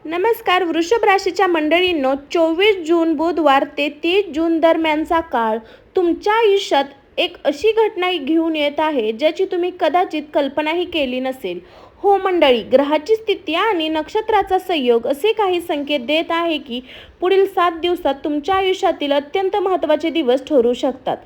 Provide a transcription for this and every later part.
नमस्कार वृषभ राशीच्या मंडळींनो, 24 जून बुधवार ते 30 जून दरम्यानचा काळ तुमच्या आयुष्यात एक अशी घटना घेऊन येत आहे ज्याची तुम्ही कदाचित कल्पनाही केली नसेल. हो मंडळी, ग्रहाची स्थिती आणि नक्षत्राचा संयोग असे काही संकेत देत आहे की पुढील 7 दिवसात तुमच्या आयुष्यातील अत्यंत महत्त्वाचे दिवस ठरू शकतात.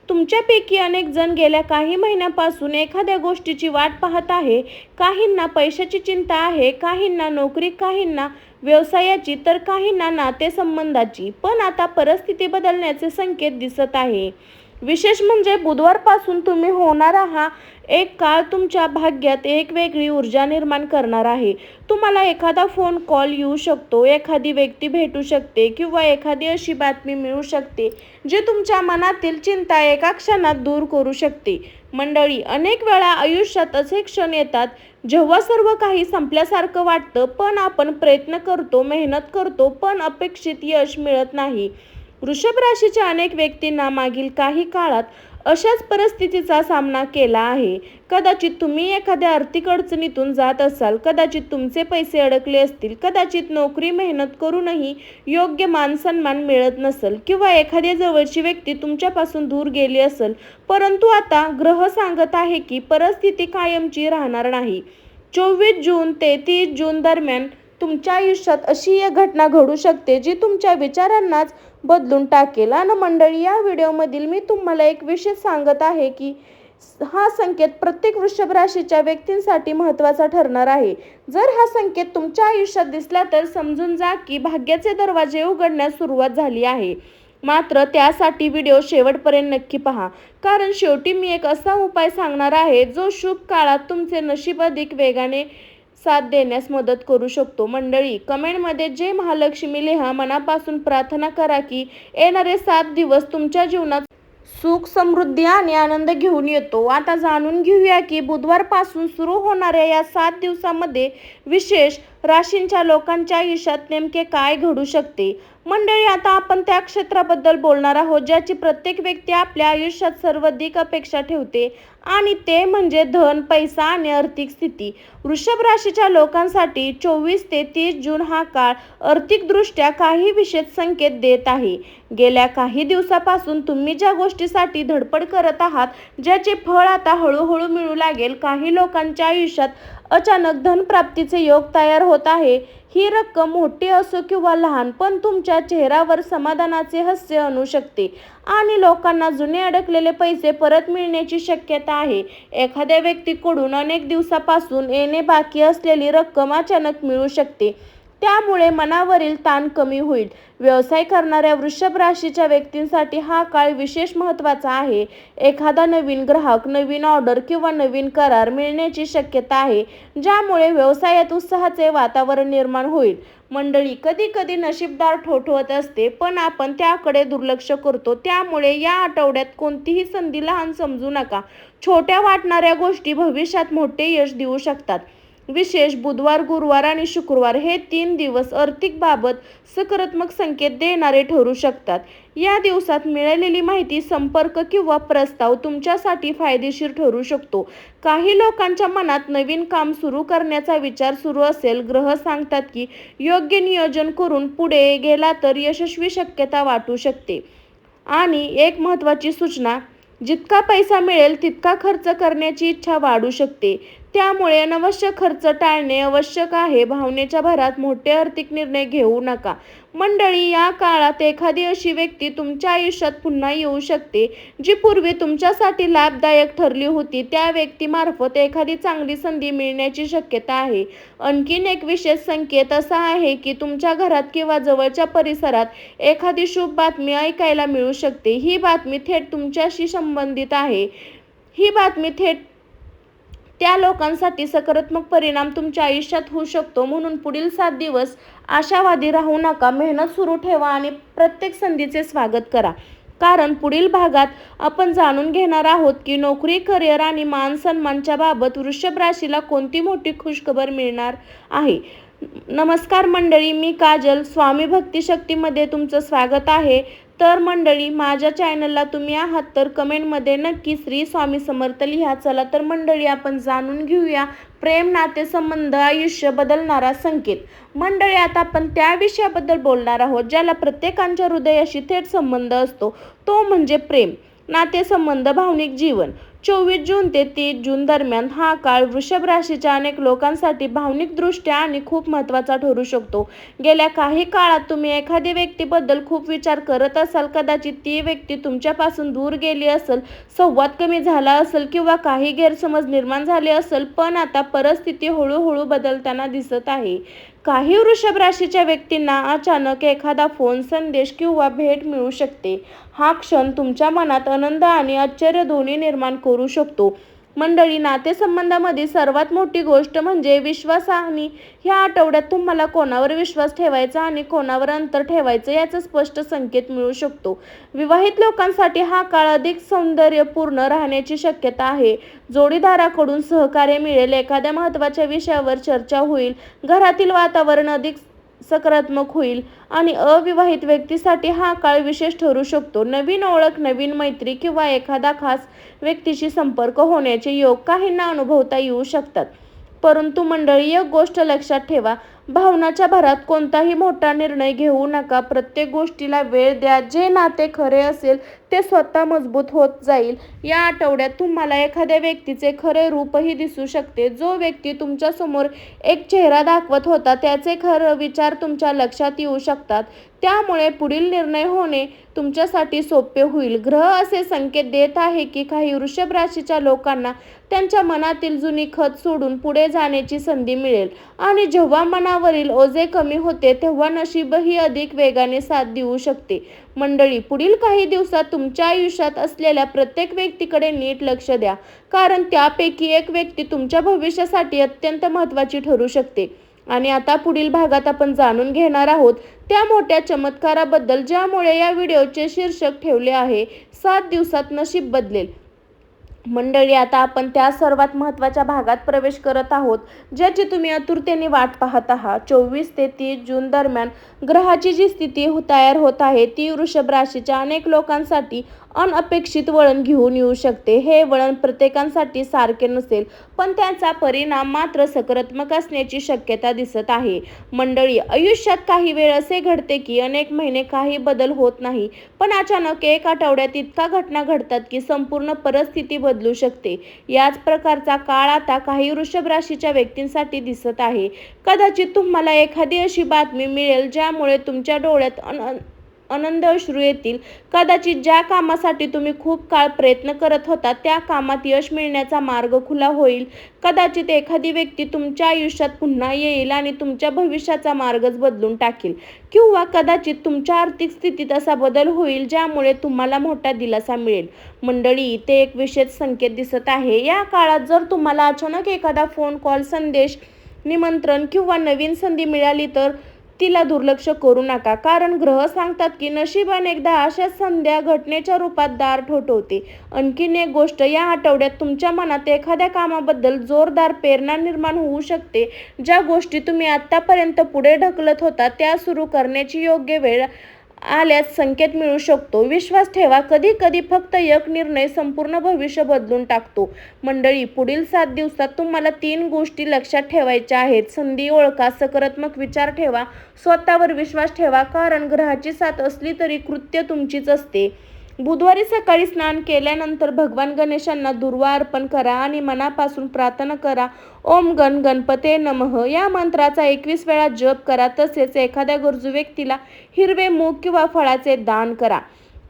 तुमच्यापैकी अनेक जण गेल्या काही महिन्यांपासून एखाद्या गोष्टीची वाट पाहत आहे. काहींना पैशाची चिंता आहे, काहींना नोकरी, काहींना व्यवसायाची, तर काहींना नातेसंबंधाची. पण आता परिस्थिती बदलण्याचे संकेत दिसत आहे. विशेष म्हणजे बुधवारपासून तुम्ही होणारा हा एक काळ तुमच्या भाग्यात एक वेगळी ऊर्जा निर्माण करणार आहे. तुम्हाला एखादा फोन कॉल येऊ शकतो, एखादी व्यक्ती भेटू शकते किंवा एखादी अशी बातमी मिळू शकते जी तुमच्या मनातील चिंता एका क्षणात दूर करू शकते. मंडळी, अनेक वेळा आयुष्यात असे क्षण येतात जेव्हा सर्व काही संपल्यासारखं वाटतं, पण आपण प्रयत्न करतो, मेहनत करतो, पण अपेक्षित यश मिळत नाही. वृषभ राशीच्या अनेक व्यक्तींना मागील काही काळात अशाच परिस्थितीचा सामना केला आहे. कदाचित तुम्ही एखाद्या आर्थिक अडचणीतून जात असाल, कदाचित तुमचे पैसे अडकले असतील, कदाचित नोकरी मेहनत करूनही योग्य मानसन्मान मिळत नसेल किंवा एखादी जवळची व्यक्ती तुमच्यापासून दूर गेली असेल. परंतु आता ग्रह सांगत आहे की परिस्थिती कायमची राहणार नाही. 24 जून ते 30 जून दरम्यान तुमच्या आयुष्यात अशी एक घटना घडू शकते जी तुमच्या विचारांनाच बदलून टाकेल. आणि मंडळी, या व्हिडिओमधील मी तुम्हाला एक विशेष सांगत आहे की हा संकेत प्रत्येक वृषभ राशीच्या व्यक्तींसाठी महत्त्वाचा ठरणार आहे. जर हा संकेत तुमच्या आयुष्यात दिसला तर समजून जा की भाग्याचे दरवाजे उघडण्यास सुरुवात झाली आहे. मात्र त्यासाठी व्हिडिओ शेवटपर्यंत नक्की पहा, कारण शेवटी मी एक असा उपाय सांगणार आहे जो शुभ काळात तुमचे नशीब अधिक वेगाने साथ देण्यास मदत करू शकतो. मंडळी, कमेंटमध्ये जय महालक्ष्मी लिहा. मनापासून प्रार्थना करा की येणारे 7 दिवस तुमच्या जीवनात सुख, समृद्धी आणि आनंद घेऊन येतो. आता जाणून घेऊया की बुधवारपासून सुरू होणाऱ्या या 7 दिवसांमध्ये विशेष राशींच्या लोकांच्या आयुष्यात नेमके काय घडू शकते. मंडळी, आता आपण त्या क्षेत्राबद्दल बोलणार आहोत ज्याची प्रत्येक व्यक्ती आपल्या आयुष्यात सर्वाधिक अपेक्षा ठेवते, आणि ते म्हणजे धन, पैसा आणि आर्थिक स्थिती. वृषभ राशीच्या लोकांसाठी 24 ते 30 जून हा काळ आर्थिकदृष्ट्या काही विशेष संकेत देत आहे. गेल्या काही दिवसापासून तुम्ही ज्या गोष्टीसाठी धडपड करत आहात, ज्याचे फळ आता हळूहळू मिळू लागेल. काही लोकांच्या आयुष्यात अचानक धनप्राप्तीचे योग तयार होत आहे. ही रक्कम मोठी असो किंवा लहान, पण तुमच्या चेहऱ्यावर समाधानाचे हास्य आणू शकते आणि लोकांना जुने अडकलेले पैसे परत मिळण्याची शक्यता आहे. एखाद्या व्यक्तीकडून अनेक दिवसापासून येणे बाकी असलेली रक्कम अचानक मिळू शकते, त्यामुळे मनावरील ताण कमी होईल. व्यवसाय करणाऱ्या वृषभ राशीच्या व्यक्तींसाठी हा काळ विशेष महत्त्वाचा आहे. एखादा नवीन ग्राहक, नवीन ऑर्डर किंवा नवीन करार मिळण्याची शक्यता आहे, ज्यामुळे व्यवसायात उत्साहाचे वातावरण निर्माण होईल. मंडळी, कधी कधी नशीबदार ठोठवत असते, पण आपण त्याकडे दुर्लक्ष करतो. त्यामुळे या आठवड्यात कोणतीही संधी लहान समजू नका. छोट्या वाटणाऱ्या गोष्टी भविष्यात मोठे यश देऊ शकतात. विशेष बुधवार, गुरुवार आणि शुक्रवार हे 3 दिवस आर्थिक बाबत सकारात्मक संकेत देणारे ठरू शकतात. या दिवसात मिळालेली माहिती, संपर्क किंवा प्रस्ताव तुमच्यासाठी फायदेशीर ठरू शकतो. काही लोकांच्या मनात नवीन काम सुरू करण्याचा विचार सुरू असेल. ग्रह सांगतात की योग्य नियोजन करून पुढे गेला तर यशस्वी शक्यता वाटू शकते. आणि एक महत्त्वाची सूचना, जितका पैसा मिळेल तितका खर्च करण्याची इच्छा वाढू शकते. त्यामुळे अनावश्यक खर्च टाळणे आवश्यक आहे. भावनेच्या भरात मोठे आर्थिक निर्णय घेऊ नका. मंडळी, या काळात एखादी अशी व्यक्ती तुमच्या आयुष्यात पुन्हा येऊ शकते जी पूर्वी तुमच्यासाठी लाभदायक ठरली होती. त्या व्यक्तीमार्फत एखादी चांगली संधी मिळण्याची शक्यता आहे. आणखीन एक विशेष संकेत असा आहे की तुमच्या घरात किंवा जवळच्या परिसरात एखादी शुभ बातमी ऐकायला मिळू शकते. ही बातमी थेट तुमच्याशी संबंधित आहे. ही बातमी थेट त्या लोकांसाठी सकारात्मक परिणाम तुमच्या आयुष्यात होऊ शकतो. म्हणून पुढील 7 दिवस आशावादी राहू नका. मेहनत सुरू ठेवा आणि प्रत्येक संधीचे स्वागत करा. कारण पुढील भागात आपण जाणून घेणार आहोत की नोकरी, करिअर आणि मानसन्मानाच्या बाबत वृषभ राशीला कोणती मोठी खुशखबर मिळणार आहे. नमस्कार मंडळी, मी काजल. स्वामी भक्ती शक्तीमध्ये तुमचं स्वागत आहे. तर मंडळी, माझ्या चॅनलला तुम्ही आहात तर कमेंटमध्ये नक्की श्री स्वामी समर्थ लिहा. चला तर मंडळी, आपण जाणून घेऊया प्रेम, नातेसंबंध, आयुष्य बदलणारा संकेत. मंडळी, आता आपण त्या विषयाबद्दल बोलणार आहोत ज्याला प्रत्येकाच्या हृदयाशी थेट संबंध असतो, तो म्हणजे प्रेम, नातेसंबंध, भावनिक जीवन. 24 जून ते 30 जून दरम्यान हा काळ वृषभ राशीच्या अनेक लोकांसाठी भावनिकदृष्ट्या आणि खूप महत्त्वाचा ठरू शकतो. गेल्या काही काळात तुम्ही एखाद्या व्यक्तीबद्दल खूप विचार करत असाल. कदाचित ती व्यक्ती तुमच्यापासून दूर गेली असेल, संवाद कमी झाला असेल किंवा काही गैरसमज निर्माण झाले असेल. पण आता परिस्थिती हळूहळू बदलताना दिसत आहे. काही वृषभ राशीच्या व्यक्तींना अचानक एखादा फोन, संदेश किंवा भेट मिळू शकते. हा क्षण तुमच्या मनात आनंद आणि आश्चर्य दोन्ही निर्माण करू शकतो. मंडळी, नातेसंबंधामध्ये सर्वात मोठी गोष्ट म्हणजे विश्वास. आणि ह्या आठवड्यात तुम्हाला कोणावर विश्वास ठेवायचा आणि कोणावर अंतर ठेवायचं याचा स्पष्ट संकेत मिळू शकतो. विवाहित लोकांसाठी हा काळ अधिक सौंदर्यपूर्ण राहण्याची शक्यता आहे. जोडीदाराकडून सहकार्य मिळेल, एखाद्या महत्त्वाच्या विषयावर चर्चा होईल, घरातील वातावरण अधिक सकारात्मक होईल. आणि अविवाहित व्यक्तीसाठी हा काळ विशेष ठरू शकतो. नवीन ओळख, नवीन मैत्री किंवा एखादा खास व्यक्तीशी संपर्क होण्याचे योग काहींना अनुभवता येऊ शकतात. परंतु मंडळी, एक गोष्ट लक्षात ठेवा, भावनाच्या भरात कोणताही मोठा निर्णय घेऊ नका. प्रत्येक गोष्टीला वेळ द्या. जे नाते खरे असेल ते स्वतः मजबूत होत जाईल. या आठवड्यात तुम्हाला एखाद्या व्यक्तीचे खरे रूपही दिसू शकते. जो व्यक्ती तुमच्यासमोर एक चेहरा दाखवत होता त्याचे खरे विचार तुमच्या लक्षात येऊ शकतात. त्यामुळे पुढील निर्णय होणे तुमच्यासाठी सोपे होईल. ग्रह असे संकेत देत आहे की काही वृषभ राशीच्या लोकांना त्यांच्या मनातील जुनी खत सोडून पुढे जाण्याची संधी मिळेल. आणि जेव्हा मनावरील ओझे कमी होते तेव्हा नशीबही अधिक वेगाने साथ देऊ शकते. मंडळी, पुढील काही दिवसात तुमच्या आयुष्यात असलेल्या प्रत्येक व्यक्तीकडे नीट लक्ष द्या, कारण त्यापैकी एक व्यक्ती तुमच्या भविष्यासाठी अत्यंत महत्त्वाची ठरू शकते. आणि आता पुढील भागात आपण जाणून घेणार आहोत त्या मोठ्या चमत्काराबद्दल ज्यामुळे या व्हिडिओचे शीर्षक ठेवले आहे 7 दिवसात नशीब बदलेल. मंडळी, आता आपण त्या सर्वात महत्त्वाच्या भागात प्रवेश करत आहोत ज्याची तुम्ही आतुरतेने वाट पाहत आहात. 24 ते 30 जून दरम्यान ग्रहाची जी स्थिती तयार होत आहे ती वृषभ राशीच्या अनेक लोकांसाठी अनपेक्षित वळण घेऊन येऊ शकते. हे वळण प्रत्येकासाठी सारखे नसेल, पण त्याचा परिणाम मात्र सकारात्मक असण्याची शक्यता दिसत आहे. मंडळी, आयुष्यात काही वेळ असे घडते की अनेक महिने काही बदल होत नाही, पण अचानक एक आठवड्यात इतका घटना घडतात की संपूर्ण परिस्थिती बदलू शकते. याच प्रकारचा काळ आता काही वृषभ राशीच्या व्यक्तींसाठी दिसत आहे. कदाचित तुम्हाला एखादी अशी बातमी मिळेल ज्यामुळे तुमच्या डोळ्यात आनंद अश्रू येतील. कदाचित ज्या कामासाठी तुम्ही खूप काळ प्रयत्न करत होता त्या कामात यश मिळण्याचा मार्ग खुला होईल. कदाचित एखादी व्यक्ती तुमच्या आयुष्यात पुन्हा येईल आणि तुमच्या भविष्याचा मार्गच बदलून टाकेल. किंवा कदाचित तुमच्या आर्थिक स्थितीत असा बदल होईल ज्यामुळे तुम्हाला मोठा दिलासा मिळेल. मंडळी, इथे एक विशेष संकेत दिसत आहे. या काळात जर तुम्हाला अचानक एखादा फोन कॉल, संदेश, निमंत्रण किंवा नवीन संधी मिळाली तर तिला दुर्लक्ष करू नका, कारण ग्रह सांगतात की नशीब अनेकदा अशा संध्या घटनेच्या रूपात दार ठोठवते. आणखीन एक गोष्ट, या आठवड्यात तुमच्या मनात एखाद्या कामाबद्दल जोरदार प्रेरणा निर्माण होऊ शकते. ज्या गोष्टी तुम्ही आतापर्यंत पुढे ढकलत होता त्या सुरू करण्याची योग्य वेळ आल्यास संकेत मिळू शकतो. विश्वास ठेवा, कधी कधी फक्त एक निर्णय संपूर्ण भविष्य बदलून टाकतो. मंडळी, पुढील 7 दिवसात तुम्हाला 3 गोष्टी लक्षात ठेवायच्या आहेत. संधी ओळखा, सकारात्मक विचार ठेवा, स्वतःवर विश्वास ठेवा, कारण ग्रहाची साथ असली तरी कृत्य तुमचीच असते. बुधवारी सकाळी स्नान केल्यानंतर भगवान गणेशांना दुर्वा अर्पण करा आणि मनापासून प्रार्थना करा. ओम गण गणपते नमः या मंत्राचा 21 वेळा जप करा. तसेच एखाद्या गरजू व्यक्तीला हिरवे मूग किंवा फळाचे दान करा.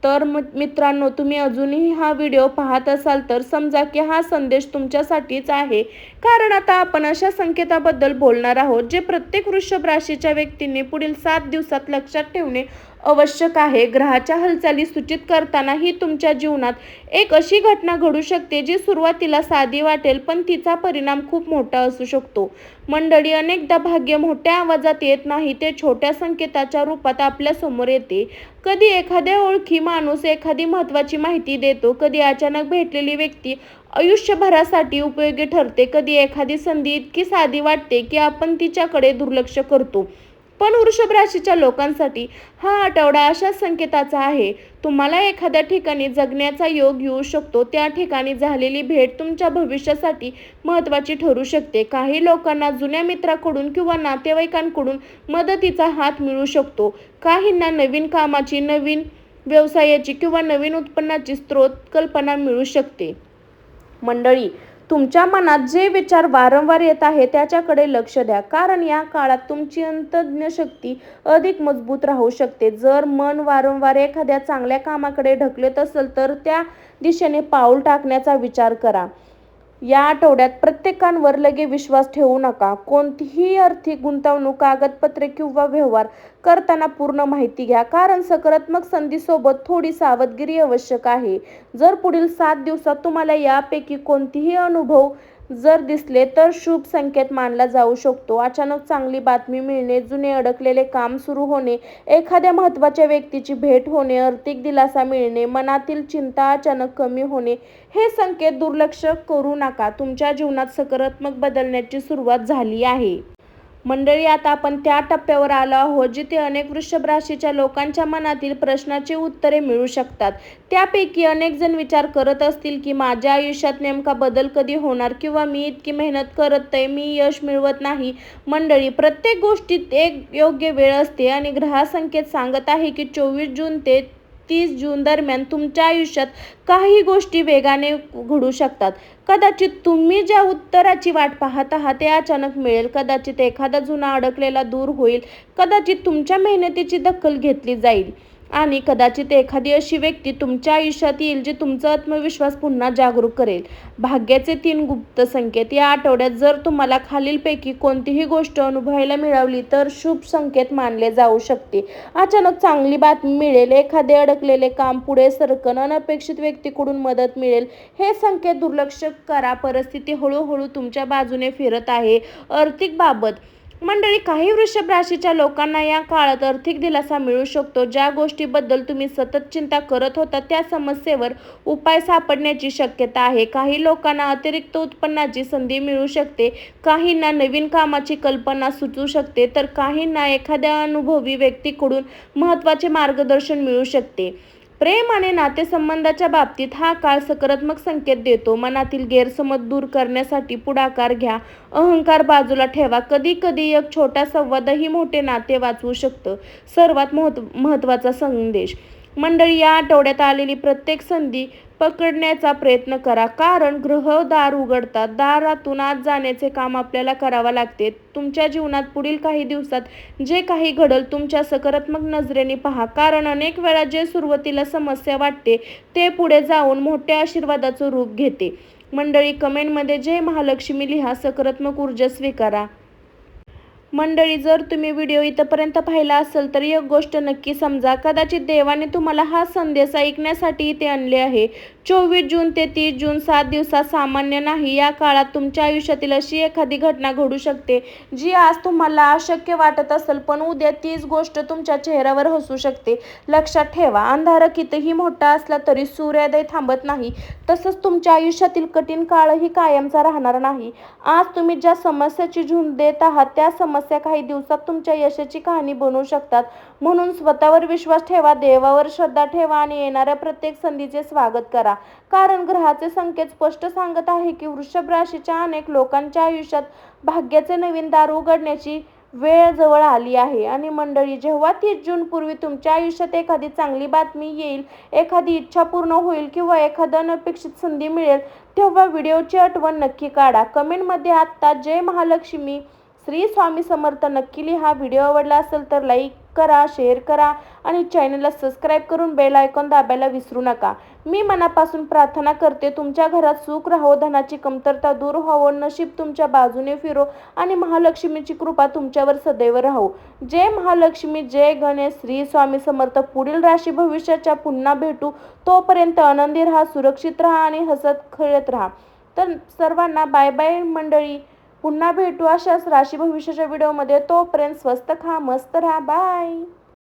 तर मित्रांनो, तुम्ही अजूनही हा व्हिडिओ पाहत असाल तर समजा की हा संदेश तुमच्यासाठीच आहे, कारण आता आपण अशा संकेताबद्दल बोलणार आहोत जे प्रत्येक वृषभ राशीच्या व्यक्तीने पुढील 7 दिवसात लक्षात ठेवणे आवश्यक आहे. ग्रहाच्या हालचाली सूचित करताना ही तुमच्या जीवनात एक अशी घटना घडू शकते जी सुरुवातीला साधी वाटेल, पण तिचा परिणाम खूप मोठा असू शकतो. मंडळी, अनेकदा भाग्य मोठ्या आवाजात येत नाही, ते छोट्या संकेताच्या रूपात आपल्या समोर येते. कधी एखाद्या ओळखी माणूस एखादी महत्त्वाची माहिती देतो, कधी अचानक भेटलेली व्यक्ती आयुष्यभरासाठी उपयोगी ठरते, कधी एखादी संधी इतकी साधी वाटते की आपण तिच्याकडे दुर्लक्ष करतो. पण वृषभ राशीच्या लोकांसाठी हा आठवडा अशा संकेताचा आहे. तुम्हाला एखाद्या ठिकाणी जगण्याचा योग येऊ शकतो. त्या ठिकाणी झालेली भेट तुमच्या भविष्यासाठी महत्त्वाची ठरू शकते. काही लोकांना जुन्या मित्राकडून किंवा नातेवाईकांकडून मदतीचा हात मिळू शकतो. काहींना नवीन कामाची, नवीन व्यवसायाची किंवा नवीन उत्पन्नाची स्रोत कल्पना मिळू शकते. मंडळी, तुमच्या मनात जे विचार वारंवार येत आहे त्याच्याकडे लक्ष द्या, कारण या काळात तुमची अंतर्ज्ञशक्ती अधिक मजबूत राहू शकते. जर मन वारंवार एखाद्या चांगल्या कामाकडे ढकलत असेल तर त्या दिशेने पाऊल टाकण्याचा विचार करा. या आठवड्यात प्रत्येकावर लगेच विश्वास ठेवू नका. कोणतीही आर्थिक गुंतवणूक, कागदपत्रे किंवा व्यवहार करताना पूर्ण माहिती घ्या, कारण सकारात्मक संधीसोबत थोडी सावधगिरी आवश्यक आहे. जर पुढील 7 दिवसात तुम्हाला यापैकी कोणतेही अनुभव जर दिसले तर शुभ संकेत मानला जाऊ शकतो. अचानक चांगली बातमी मिळणे, जुने अडकलेले काम सुरू होणे, एखाद्या महत्त्वाच्या व्यक्तीची भेट होणे, आर्थिक दिलासा मिळणे, मनातील चिंता अचानक कमी होणे हे संकेत दुर्लक्ष करू नका. तुमच्या जीवनात सकारात्मक बदलण्याची सुरुवात झाली आहे. मंडळी, आता आपण त्या टप्प्यावर आलो आहोत जिथे अनेक वृषभ राशीच्या लोकांच्या मनातील प्रश्नाची उत्तरे मिळू शकतात. त्यापैकी अनेक जण विचार करत असतील की माझ्या आयुष्यात नेमका बदल कधी होणार, किंवा मी इतकी मेहनत करतोय, मी यश मिळवत नाही. मंडळी, प्रत्येक गोष्टीत एक योग्य वेळ असते आणि ग्रह संकेत सांगत आहे की 24 जून ते 30 जून दरम्यान तुमच्या आयुष्यात काही गोष्टी वेगाने घडू शकतात. कदाचित तुम्ही ज्या उत्तराची वाट पाहत आहात ते अचानक मिळेल. कदाचित एखादा जुना अडकलेला दूर होईल. कदाचित तुमच्या मेहनतीची दखल घेतली जाईल आणि कदाचित एखादी अशी व्यक्ती तुमच्या आयुष्यात येईल जी तुमचा आत्मविश्वास पुन्हा जागरूक करेल. भाग्याचे 3 गुप्त संकेत. या आठवड्यात जर तुम्हाला खालीलपैकी कोणतीही गोष्ट अनुभवायला मिळाली तर शुभ संकेत मानले जाऊ शकते. अचानक चांगली बातमी मिळेल, एखादे अडकलेले काम पुढे सरकन, अनपेक्षित व्यक्तीकडून मदत मिळेल. हे संकेत दुर्लक्ष करा. परिस्थिती हळूहळू तुमच्या बाजूने फिरत आहे. आर्थिक बाबत. मंडळी, काही वृषभ राशीच्या लोकांना या काळात आर्थिक दिलासा मिळू शकतो. ज्या गोष्टीबद्दल तुम्ही सतत चिंता करत होता त्या समस्येवर उपाय सापडण्याची शक्यता आहे. काही लोकांना अतिरिक्त उत्पन्नाची संधी मिळू शकते. काहींना नवीन कामाची कल्पना सुचू शकते, तर काहींना एखाद्या अनुभवी व्यक्तीकडून महत्त्वाचे मार्गदर्शन मिळू शकते. प्रेम आणि नातेसंबंधाच्या बाबतीत हा काळ सकारात्मक संकेत देतो. मनातील गैरसमज दूर करण्यासाठी पुढाकार घ्या. अहंकार बाजूला ठेवा. कधी कधी एक छोटा संवादही मोठे नाते वाचवू शकतं. सर्वात महत्त्वाचा संदेश. मंडळी, या आठवड्यात आलेली प्रत्येक संधी पकडण्याचा प्रयत्न करा, कारण ग्रह दार उघडतात. दारातून आत जाण्याचे काम आपल्याला करावे लागते. तुमच्या जीवनात पुढील काही दिवसात जे काही घडल तुमच्या सकारात्मक नजरेने पहा, कारण अनेक वेळा जे सुरुवातीला समस्या वाटते ते पुढे जाऊन मोठ्या आशीर्वादाचं रूप घेते. मंडळी, कमेंटमध्ये जय महालक्ष्मी लिहा. सकारात्मक ऊर्जा स्वीकारा. मंडळी, जर तुम्ही व्हिडिओ इथपर्यंत पाहिला असेल तर एक गोष्ट नक्की समजा, कदाचित देवाने तुम्हाला हा संदेश ऐकण्यासाठी इथे आणले आहे. 24 जून ते 30 जून 7 दिवसात सामान्य नाही. या काळात तुमच्या आयुष्यातील अशी एखादी घटना घडू शकते जी आज तुम्हाला अशक्य वाटत असेल, पण उद्या तीच गोष्ट तुमच्या चेहऱ्यावर हसू शकते. लक्षात ठेवा, अंधार कितीही मोठा असला तरी सूर्योदय थांबत नाही. तसंच तुमच्या आयुष्यातील कठीण काळही कायमचा राहणार नाही. आज तुम्ही ज्या समस्याची झुंज देत आहात त्या समस्या काही दिवसात तुमच्या यशाची कहाणी बनवू शकतात. म्हणून स्वतःवर विश्वास ठेवा, देवावर श्रद्धा ठेवा आणि येणाऱ्या प्रत्येक संधीचे स्वागत करा, कारण ग्रहाचे संकेत स्पष्ट सांगत आहे की वृषभ राशीच्या अनेक लोकांच्या आयुष्यात भाग्याचे नवीन दार उघडण्याची वेळ जवळ आली आहे. आणि मंडळी, जेव्हा 30 जून पूर्वी तुमच्या आयुष्यात एखादी चांगली बातमी येईल, एखादी इच्छा पूर्ण होईल किंवा एखादी अनपेक्षित संधी मिळेल, तेव्हा व्हिडिओची आठवण नक्की काढा. कमेंटमध्ये आत्ता जय महालक्ष्मी श्री स्वामी समर्थ नक्की लिहा. व्हिडिओ आवडला असेल तर लाईक करा, शेअर करा आणि चॅनलला सबस्क्राईब करून बेल आयकॉन दाबायला विसरू नका. मी मनापासून प्रार्थना करते तुमच्या घरात सुख राहो, धनाची कमतरता दूर व्हावो, नशीब तुमच्या बाजूने फिरो आणि महालक्ष्मीची कृपा तुमच्यावर सदैव राहो. जय महालक्ष्मी, जय गणेश, श्री स्वामी समर्थ. पुढील राशी भविष्याच्या पुन्हा भेटू. तोपर्यंत आनंदी राहा, सुरक्षित राहा आणि हसत खेळत राहा. तर सर्वांना बाय बाय मंडळी. पुन्हा भेटू अशाच राशी भविष्याच्या व्हिडिओमध्ये. तोपर्यंत स्वस्त खा, मस्त राहा. बाय.